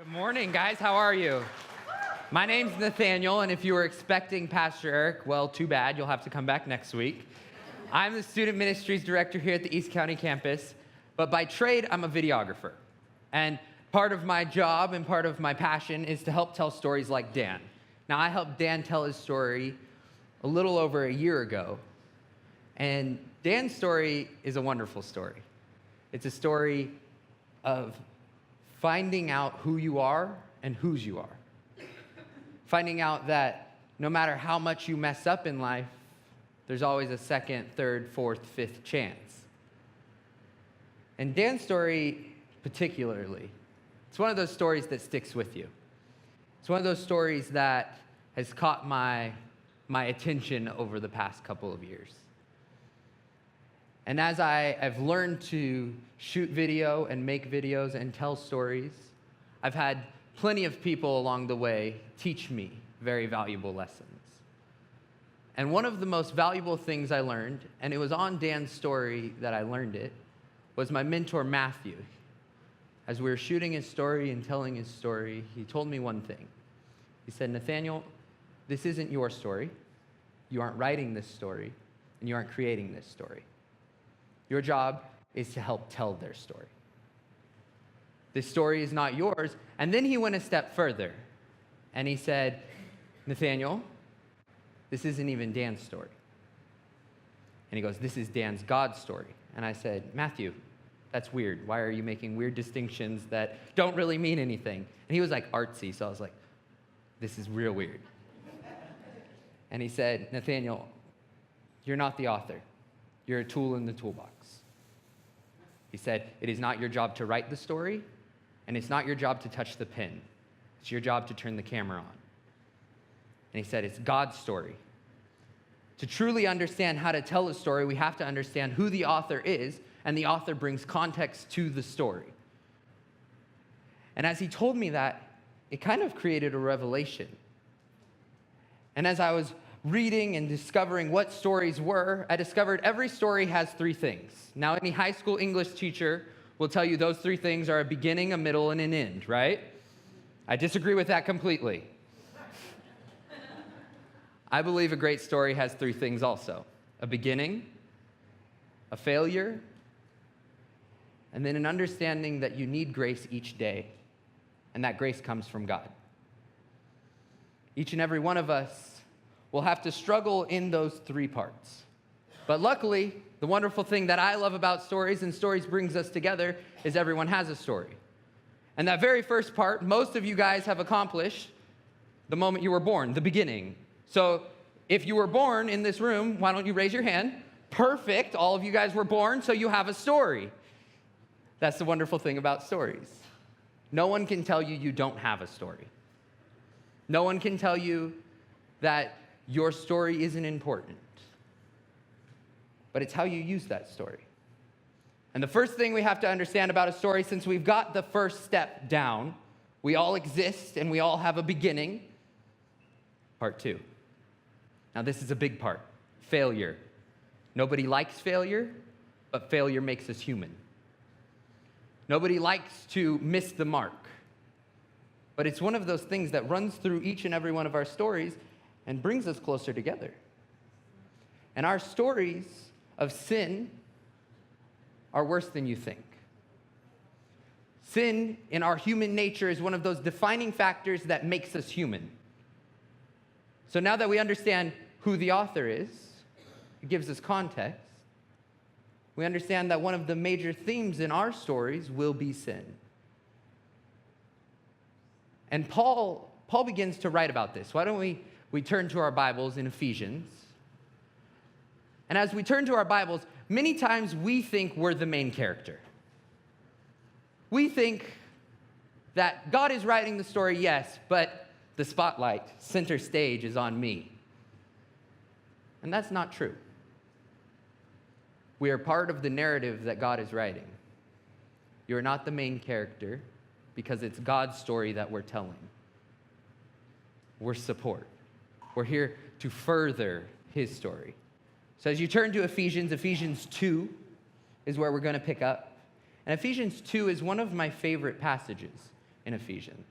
Good morning, guys. How are you? My name's Nathaniel, and if you were expecting Pastor Eric, well, too bad. You'll have to come back next week. I'm the Student Ministries Director here at the East County campus, but by trade, I'm a videographer. And part of my job and part of my passion is to help tell stories like Dan. Now, I helped Dan tell his story a little over a year ago, and Dan's story is a wonderful story. It's a story of finding out who you are and whose you are. Finding out that no matter how much you mess up in life, there's always a second, third, fourth, fifth chance. And Dan's story particularly, it's one of those stories that sticks with you. It's one of those stories that has caught my attention over the past couple of years. And as I've learned to shoot video and make videos and tell stories, I've had plenty of people along the way teach me very valuable lessons. And one of the most valuable things I learned, and it was on Dan's story that I learned it, was my mentor, Matthew. As we were shooting his story and telling his story, he told me one thing. He said, "Nathaniel, this isn't your story. You aren't writing this story, and you aren't creating this story. Your job is to help tell their story. This story is not yours." And then he went a step further, and he said, "Nathaniel, this isn't even Dan's story." And he goes, "This is Dan's God story." And I said, "Matthew, that's weird. Why are you making weird distinctions that don't really mean anything?" And he was like artsy, so I was like, this is real weird. And he said, "Nathaniel, you're not the author. You're a tool in the toolbox." He said, "It is not your job to write the story, and it's not your job to touch the pen. It's your job to turn the camera on." And he said, "It's God's story. To truly understand how to tell a story, we have to understand who the author is, and the author brings context to the story." And as he told me that, it kind of created a revelation. And as I was reading and discovering what stories were, I discovered every story has three things. Now, any high school English teacher will tell you those three things are a beginning, a middle, and an end, right? I disagree with that completely. I believe a great story has three things also: a beginning, a failure, and then an understanding that you need grace each day, and that grace comes from God. Each and every one of us will have to struggle in those three parts. But luckily, the wonderful thing that I love about stories, and stories brings us together, is everyone has a story. And that very first part, most of you guys have accomplished the moment you were born, the beginning. So if you were born in this room, why don't you raise your hand? Perfect, all of you guys were born, so you have a story. That's the wonderful thing about stories. No one can tell you you don't have a story. No one can tell you that your story isn't important. But it's how you use that story. And the first thing we have to understand about a story, since we've got the first step down, we all exist and we all have a beginning. Part two. Now this is a big part. Failure. Nobody likes failure, but failure makes us human. Nobody likes to miss the mark. But it's one of those things that runs through each and every one of our stories and brings us closer together. And our stories of sin are worse than you think. Sin in our human nature is one of those defining factors that makes us human. So now that we understand who the author is, it gives us context. We understand that one of the major themes in our stories will be sin. And Paul begins to write about this. Why don't we turn to our Bibles in Ephesians? And as we turn to our Bibles, many times we think we're the main character. We think that God is writing the story, yes, but the spotlight, center stage, is on me. And that's not true. We are part of the narrative that God is writing. You're not the main character because it's God's story that we're telling. We're support. We're here to further his story. So as you turn to Ephesians 2 is where we're going to pick up. And Ephesians 2 is one of my favorite passages in Ephesians.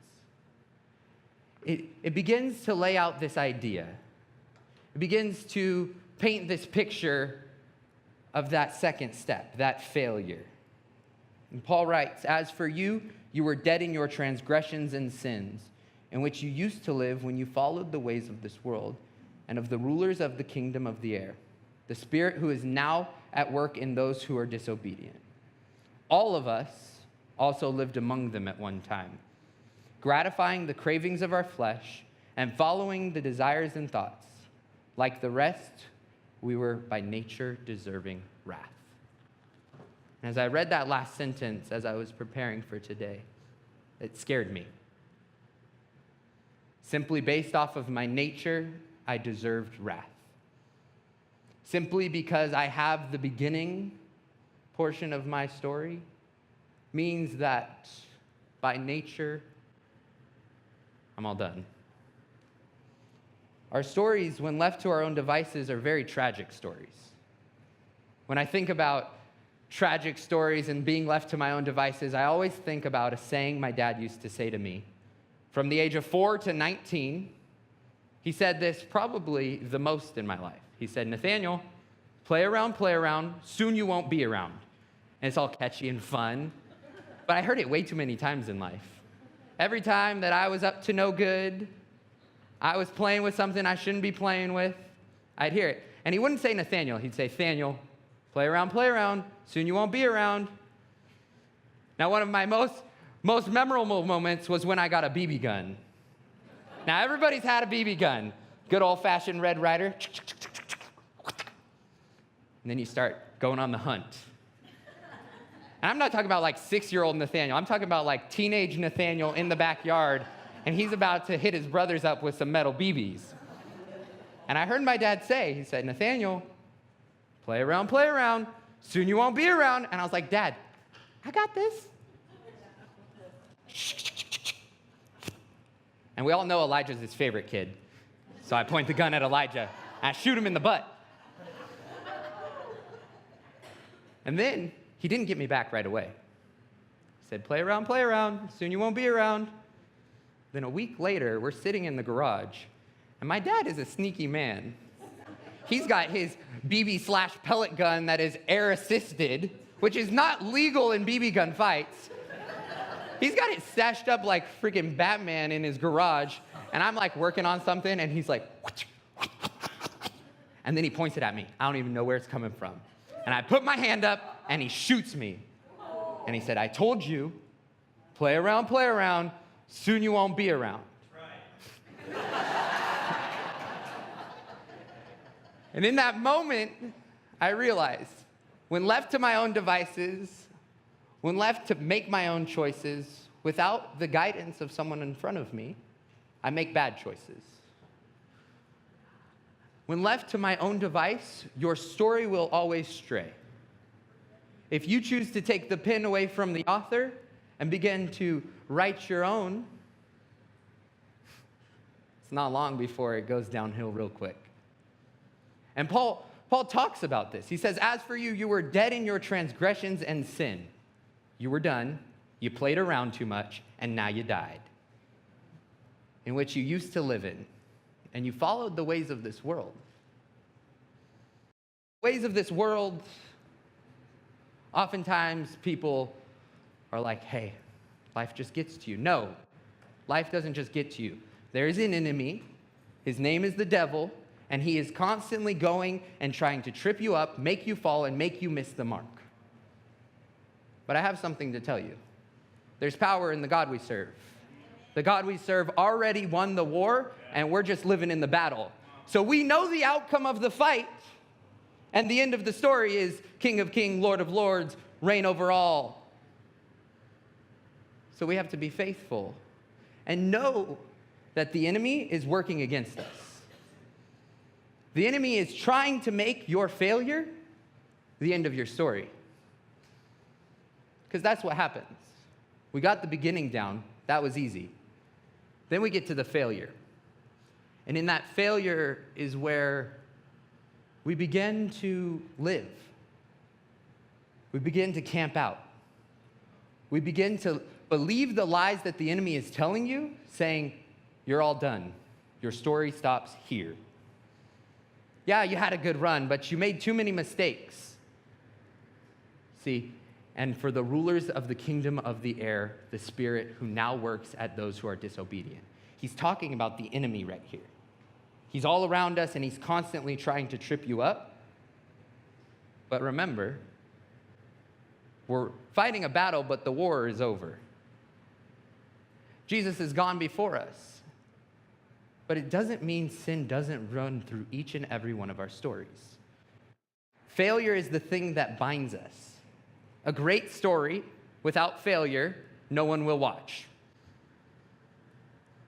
It begins to lay out this idea. It begins to paint this picture of that second step, that failure. And Paul writes, "As for you, you were dead in your transgressions and sins, in which you used to live when you followed the ways of this world and of the rulers of the kingdom of the air, the spirit who is now at work in those who are disobedient. All of us also lived among them at one time, gratifying the cravings of our flesh and following the desires and thoughts. Like the rest, we were by nature deserving wrath." And as I read that last sentence as I was preparing for today, it scared me. Simply based off of my nature, I deserved wrath. Simply because I have the beginning portion of my story means that by nature, I'm all done. Our stories, when left to our own devices, are very tragic stories. When I think about tragic stories and being left to my own devices, I always think about a saying my dad used to say to me. From the age of 4 to 19, he said this probably the most in my life. He said, "Nathaniel, play around, soon you won't be around." And it's all catchy and fun, but I heard it way too many times in life. Every time that I was up to no good, I was playing with something I shouldn't be playing with, I'd hear it. And he wouldn't say Nathaniel, he'd say, "Thaniel, play around, soon you won't be around." Now, one of my most memorable moments was when I got a BB gun. Now, everybody's had a BB gun. Good old-fashioned Red Ryder. And then you start going on the hunt. And I'm not talking about like 6-year-old Nathaniel. I'm talking about like teenage Nathaniel in the backyard, and he's about to hit his brothers up with some metal BBs. And I heard my dad say, he said, "Nathaniel, play around, soon you won't be around." And I was like, "Dad, I got this." And we all know Elijah's his favorite kid. So I point the gun at Elijah, and I shoot him in the butt. And then he didn't get me back right away. He said, play around, soon you won't be around." Then a week later, we're sitting in the garage, and my dad is a sneaky man. He's got his BB/pellet gun that is air-assisted, which is not legal in BB gun fights. He's got it stashed up like freaking Batman in his garage, and I'm like working on something, and he's like, and then he points it at me. I don't even know where it's coming from. And I put my hand up, and he shoots me. And he said, "I told you, play around, soon you won't be around." Right. And in that moment, I realized, when left to my own devices, when left to make my own choices without the guidance of someone in front of me, I make bad choices. When left to my own device, your story will always stray. If you choose to take the pen away from the author and begin to write your own, it's not long before it goes downhill real quick. And Paul talks about this. He says, "As for you, you were dead in your transgressions and sin." You were done, you played around too much, and now you died. In which you used to live in, and you followed the ways of this world. Ways of this world, oftentimes people are like, "Hey, life just gets to you." No, life doesn't just get to you. There is an enemy. His name is the devil, and he is constantly going and trying to trip you up, make you fall, and make you miss the mark. But I have something to tell you. There's power in the God we serve. The God we serve already won the war, and we're just living in the battle. So we know the outcome of the fight, and the end of the story is King of Kings, Lord of Lords, reign over all. So we have to be faithful and know that the enemy is working against us. The enemy is trying to make your failure the end of your story. Because that's what happens. We got the beginning down. That was easy. Then we get to the failure. And in that failure is where we begin to live. We begin to camp out. We begin to Believe the lies that the enemy is telling you, saying, you're all done. Your story stops here. Yeah, you had a good run, but you made too many mistakes. See, and for the rulers of the kingdom of the air, the Spirit who now works at those who are disobedient. He's talking about the enemy right here. He's all around us, and he's constantly trying to trip you up. But remember, we're fighting a battle, but the war is over. Jesus has gone before us. But it doesn't mean sin doesn't run through each and every one of our stories. Failure is the thing that binds us. A great story without failure, no one will watch.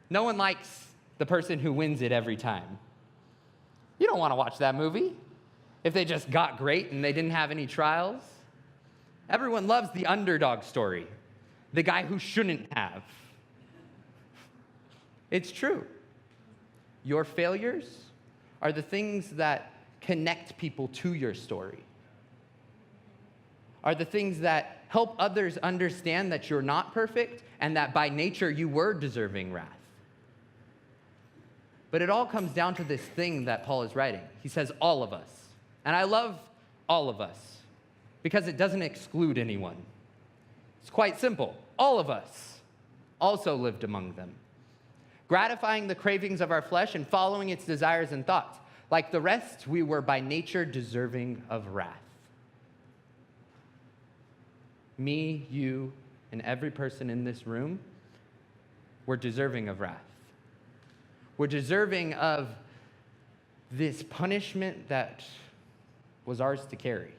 No one likes the person who wins it every time. You don't want to watch that movie if they just got great and they didn't have any trials. Everyone loves the underdog story, the guy who shouldn't have. It's true. Your failures are the things that connect people to your story, are the things that help others understand that you're not perfect and that by nature you were deserving wrath. But it all comes down to this thing that Paul is writing. He says, all of us. And I love all of us because it doesn't exclude anyone. It's quite simple. All of us also lived among them, gratifying the cravings of our flesh and following its desires and thoughts. Like the rest, we were by nature deserving of wrath. Me, you, and every person in this room were deserving of wrath. We're deserving of this punishment that was ours to carry.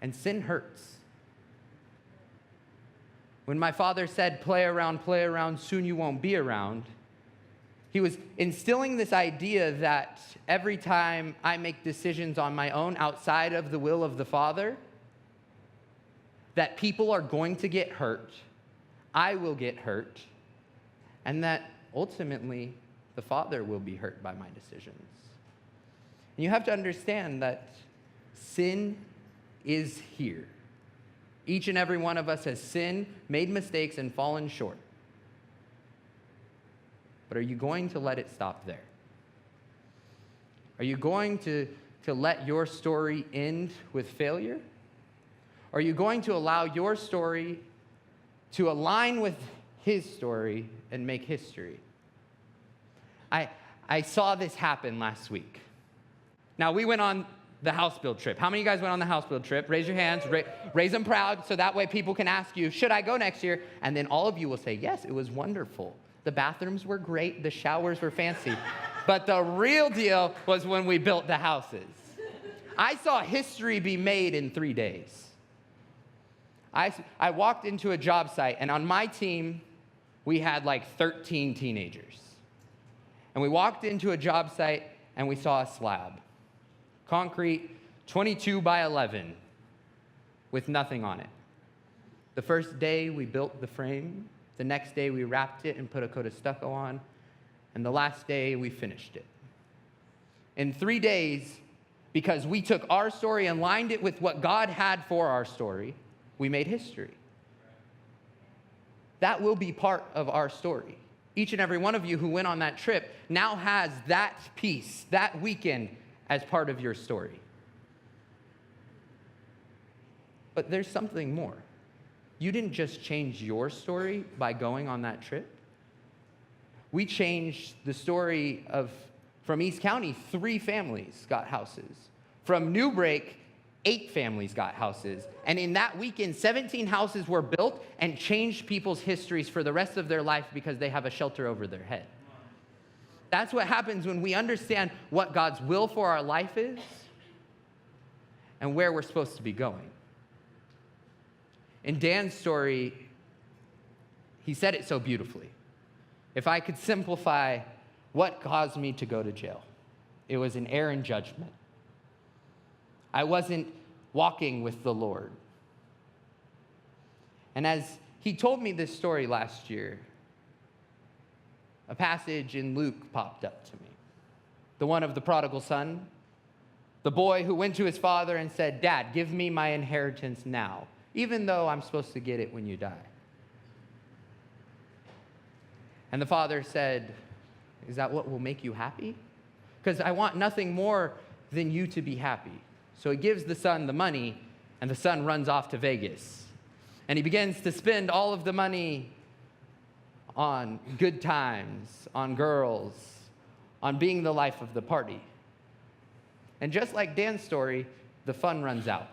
And sin hurts. When my father said, play around, soon you won't be around, he was instilling this idea that every time I make decisions on my own outside of the will of the Father, that people are going to get hurt, I will get hurt, and that ultimately the Father will be hurt by my decisions. And you have to understand that sin is here. Each and every one of us has sinned, made mistakes, and fallen short. But are you going to let it stop there? Are you going to let your story end with failure? Are you going to allow your story to align with his story and make history? I saw this happen last week. Now, we went on the house build trip. How many of you guys went on the house build trip? Raise your hands, raise them proud, so that way people can ask you, should I go next year? And then all of you will say, yes, it was wonderful. The bathrooms were great, the showers were fancy. But the real deal was when we built the houses. I saw history be made in 3 days. I walked into a job site, and on my team, we had like 13 teenagers. And we walked into a job site, and we saw a slab. Concrete, 22 by 11, with nothing on it. The first day, we built the frame. The next day, we wrapped it and put a coat of stucco on. And the last day, we finished it. In 3 days, because we took our story and lined it with what God had for our story, we made history. That will be part of our story. Each and every one of you who went on that trip now has that piece, that weekend, as part of your story. But there's something more. You didn't just change your story by going on that trip. We changed the story from East County, 3 families got houses. From New Break, 8 families got houses. And in that weekend, 17 houses were built and changed people's histories for the rest of their life because they have a shelter over their head. That's what happens when we understand what God's will for our life is and where we're supposed to be going. In Dan's story, he said it so beautifully. If I could simplify what caused me to go to jail, it was an error in judgment. I wasn't walking with the Lord. And as he told me this story last year, a passage in Luke popped up to me. The one of the prodigal son, the boy who went to his father and said, Dad, give me my inheritance now. even though I'm supposed to get it when you die. And the father said, is that what will make you happy? Because I want nothing more than you to be happy. So he gives the son the money, and the son runs off to Vegas. And he begins to spend all of the money on good times, on girls, on being the life of the party. And just like Dan's story, the fun runs out.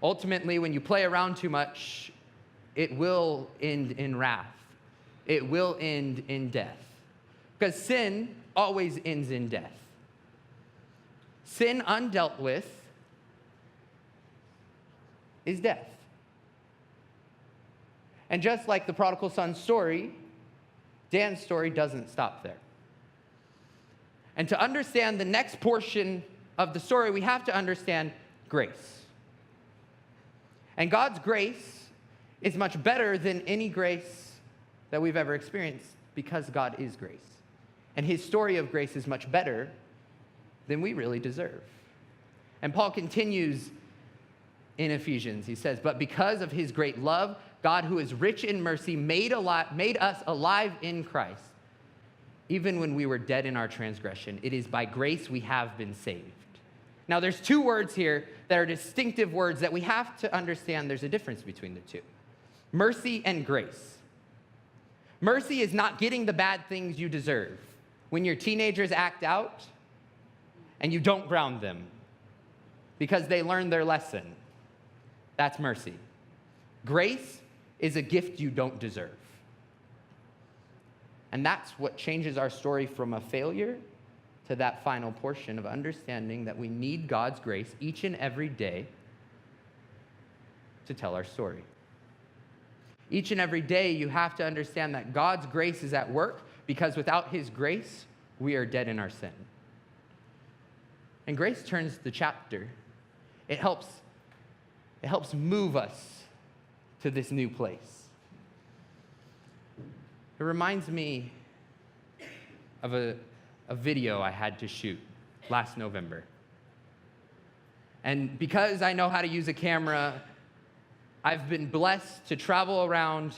Ultimately, when you play around too much, it will end in wrath. It will end in death. Because sin always ends in death. Sin undealt with is death. And just like the prodigal son's story, Dan's story doesn't stop there. And to understand the next portion of the story, we have to understand grace. And God's grace is much better than any grace that we've ever experienced because God is grace. And his story of grace is much better than we really deserve. And Paul continues in Ephesians. He says, but because of his great love, God, who is rich in mercy, made us alive in Christ, even when we were dead in our transgression. It is by grace we have been saved. Now, there's two words here that are distinctive words that we have to understand there's a difference between the two. Mercy and grace. Mercy is not getting the bad things you deserve. When your teenagers act out and you don't ground them because they learned their lesson, that's mercy. Grace is a gift you don't deserve. And that's what changes our story from a failure to that final portion of understanding that we need God's grace each and every day to tell our story. Each and every day, you have to understand that God's grace is at work because without his grace, we are dead in our sin. And grace turns the chapter. It helps move us to this new place. It reminds me of a video I had to shoot last November. And because I know how to use a camera, I've been blessed to travel around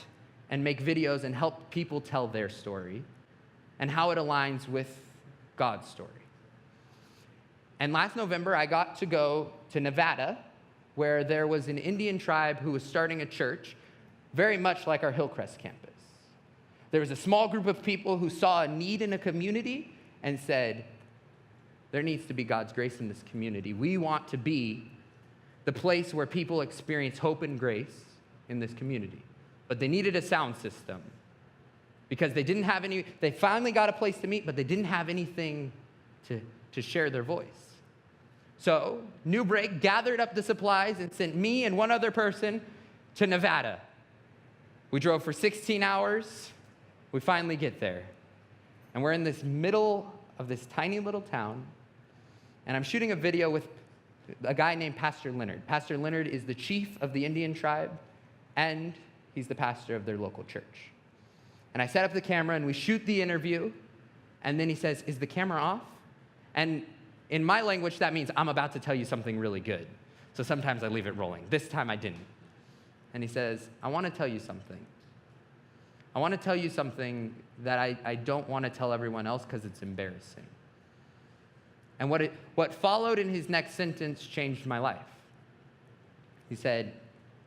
and make videos and help people tell their story and how it aligns with God's story. And last November, I got to go to Nevada, where there was an Indian tribe who was starting a church, very much like our Hillcrest campus. There was a small group of people who saw a need in a community and said, there needs to be God's grace in this community. We want to be the place where people experience hope and grace in this community. But they needed a sound system because they finally got a place to meet, but they didn't have anything to share their voice. So New Break gathered up the supplies and sent me and one other person to Nevada. We drove for 16 hours. We finally get there. And we're in this middle of this tiny little town. And I'm shooting a video with a guy named Pastor Leonard. Pastor Leonard is the chief of the Indian tribe, and he's the pastor of their local church. And I set up the camera, and we shoot the interview, and then he says, is the camera off? And in my language, that means I'm about to tell you something really good. So sometimes I leave it rolling. This time I didn't. And he says, I want to tell you something. I want to tell you something that I don't want to tell everyone else because it's embarrassing. And what followed in his next sentence changed my life. He said,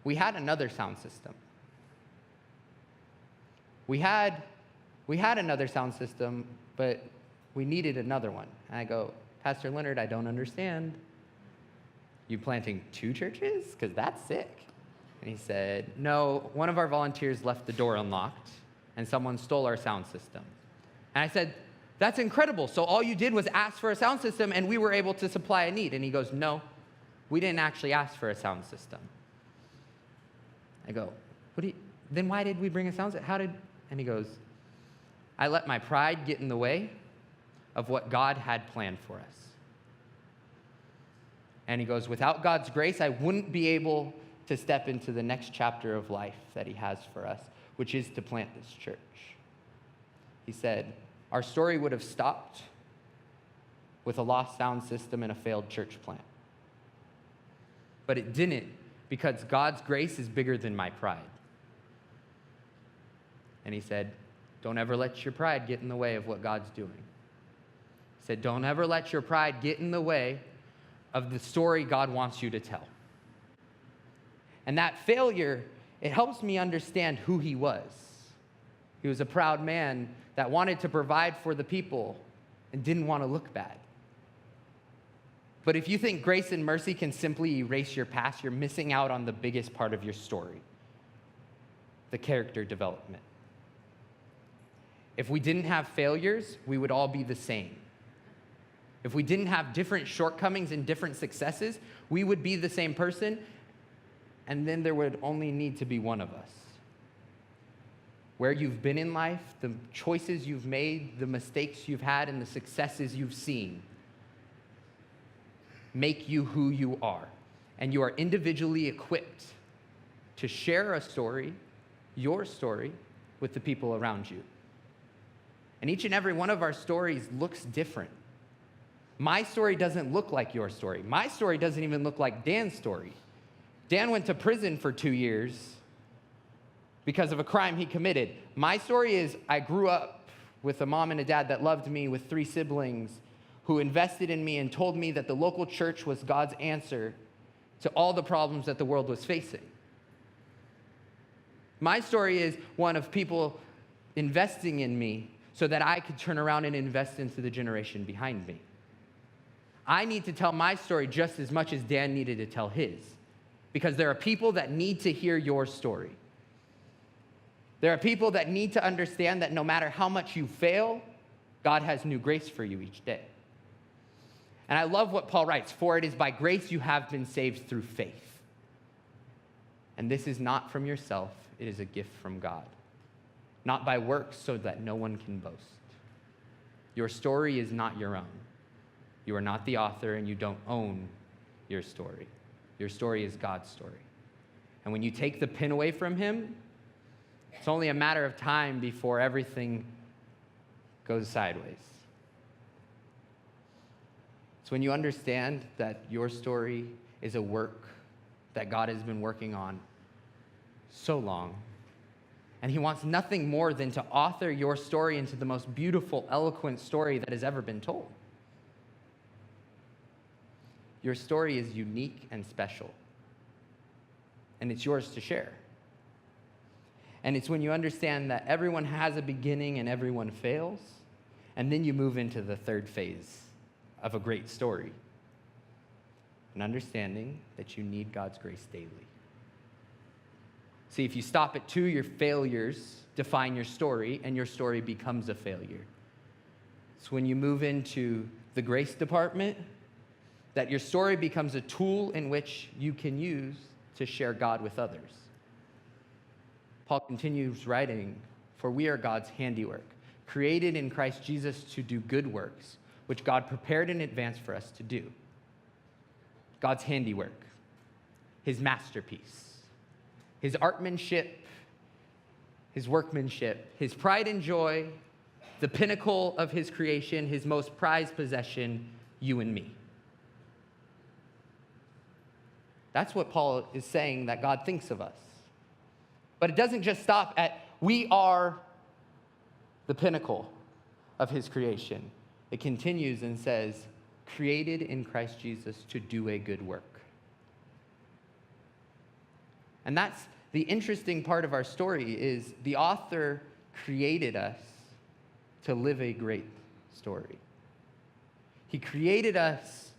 we had another sound system. We had another sound system, but we needed another one. And I go, Pastor Leonard, I don't understand. You planting 2 churches? Because that's sick. And he said, no, one of our volunteers left the door unlocked, and someone stole our sound system. And I said, that's incredible. So all you did was ask for a sound system, and we were able to supply a need. And he goes, no, we didn't actually ask for a sound system. I go, then why did we bring a sound system? And he goes, I let my pride get in the way of what God had planned for us. And he goes, without God's grace, I wouldn't be able to step into the next chapter of life that he has for us, which is to plant this church. He said, our story would have stopped with a lost sound system and a failed church plant. But it didn't, because God's grace is bigger than my pride. And he said, don't ever let your pride get in the way of what God's doing. He said, don't ever let your pride get in the way of the story God wants you to tell. And that failure, it helps me understand who he was. He was a proud man that wanted to provide for the people and didn't want to look bad. But if you think grace and mercy can simply erase your past, you're missing out on the biggest part of your story, the character development. If we didn't have failures, we would all be the same. If we didn't have different shortcomings and different successes, we would be the same person, and then there would only need to be one of us. Where you've been in life, the choices you've made, the mistakes you've had, and the successes you've seen make you who you are. And you are individually equipped to share a story, your story, with the people around you. And each and every one of our stories looks different. My story doesn't look like your story. My story doesn't even look like Dan's story. Dan went to prison for 2 years because of a crime he committed. My story is I grew up with a mom and a dad that loved me, with 3 siblings who invested in me and told me that the local church was God's answer to all the problems that the world was facing. My story is one of people investing in me so that I could turn around and invest into the generation behind me. I need to tell my story just as much as Dan needed to tell his, because there are people that need to hear your story. There are people that need to understand that no matter how much you fail, God has new grace for you each day. And I love what Paul writes, for it is by grace you have been saved through faith. And this is not from yourself, it is a gift from God. Not by works so that no one can boast. Your story is not your own. You are not the author and you don't own your story. Your story is God's story. And when you take the pen away from him, it's only a matter of time before everything goes sideways. It's when you understand that your story is a work that God has been working on so long, and he wants nothing more than to author your story into the most beautiful, eloquent story that has ever been told. Your story is unique and special, and it's yours to share. And it's when you understand that everyone has a beginning and everyone fails, and then you move into the third phase of a great story, an understanding that you need God's grace daily. See, if you stop at 2, your failures define your story, and your story becomes a failure. It's when you move into the grace department that your story becomes a tool in which you can use to share God with others. Paul continues writing, for we are God's handiwork, created in Christ Jesus to do good works, which God prepared in advance for us to do. God's handiwork, his masterpiece, his artmanship, his workmanship, his pride and joy, the pinnacle of his creation, his most prized possession, you and me. That's what Paul is saying that God thinks of us. But it doesn't just stop at, we are the pinnacle of his creation. It continues and says, created in Christ Jesus to do a good work. And that's the interesting part of our story, is the author created us to live a great story. He created us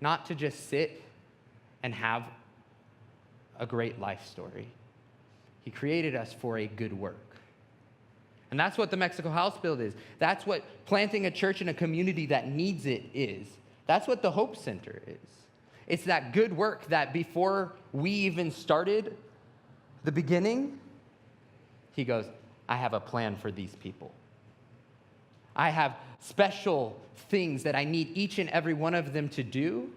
not to just sit and have a great life story. He created us for a good work. And that's what the Mexico House Build is. That's what planting a church in a community that needs it is. That's what the Hope Center is. It's that good work that before we even started the beginning, he goes, I have a plan for these people. I have special things that I need each and every one of them to do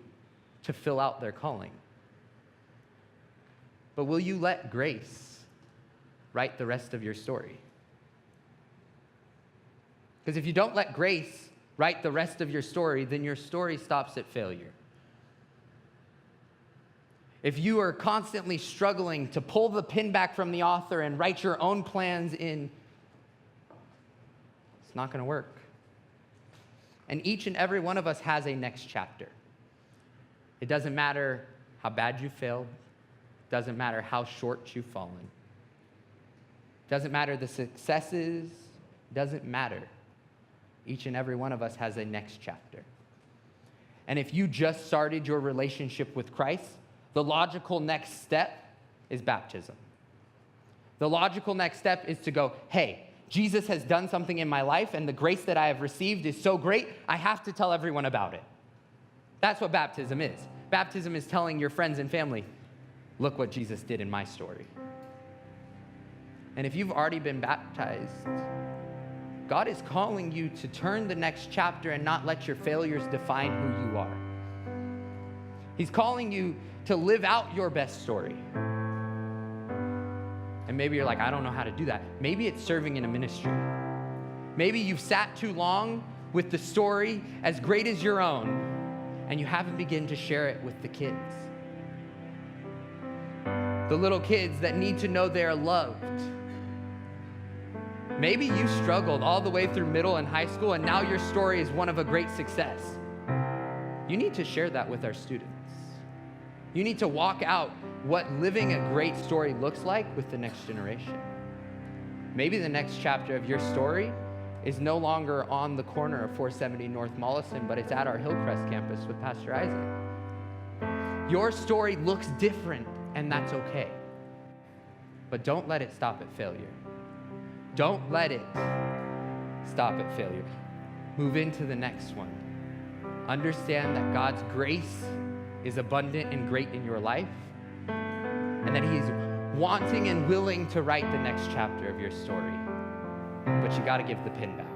to fill out their calling. But will you let grace write the rest of your story? Because if you don't let grace write the rest of your story, then your story stops at failure. if you are constantly struggling to pull the pin back from the author and write your own plans in, it's not going to work. And each and every one of us has a next chapter. It doesn't matter how bad you failed. It doesn't matter how short you've fallen. It doesn't matter the successes. It doesn't matter. Each and every one of us has a next chapter. And if you just started your relationship with Christ, the logical next step is baptism. The logical next step is to go, hey, Jesus has done something in my life, and the grace that I have received is so great, I have to tell everyone about it. That's what baptism is. Baptism is telling your friends and family, look what Jesus did in my story. And if you've already been baptized, God is calling you to turn the next chapter and not let your failures define who you are. He's calling you to live out your best story. And maybe you're like, I don't know how to do that. Maybe it's serving in a ministry. Maybe you've sat too long with the story as great as your own, and you haven't begun to share it with the kids. The little kids that need to know they're loved. Maybe you struggled all the way through middle and high school, and now your story is one of a great success. You need to share that with our students. You need to walk out what living a great story looks like with the next generation. Maybe the next chapter of your story is no longer on the corner of 470 North Mollison, but it's at our Hillcrest campus with Pastor Isaac. Your story looks different, and that's okay. But don't let it stop at failure. Don't let it stop at failure. Move into the next one. Understand that God's grace is abundant and great in your life, and that He's wanting and willing to write the next chapter of your story. But you got to give the pin back.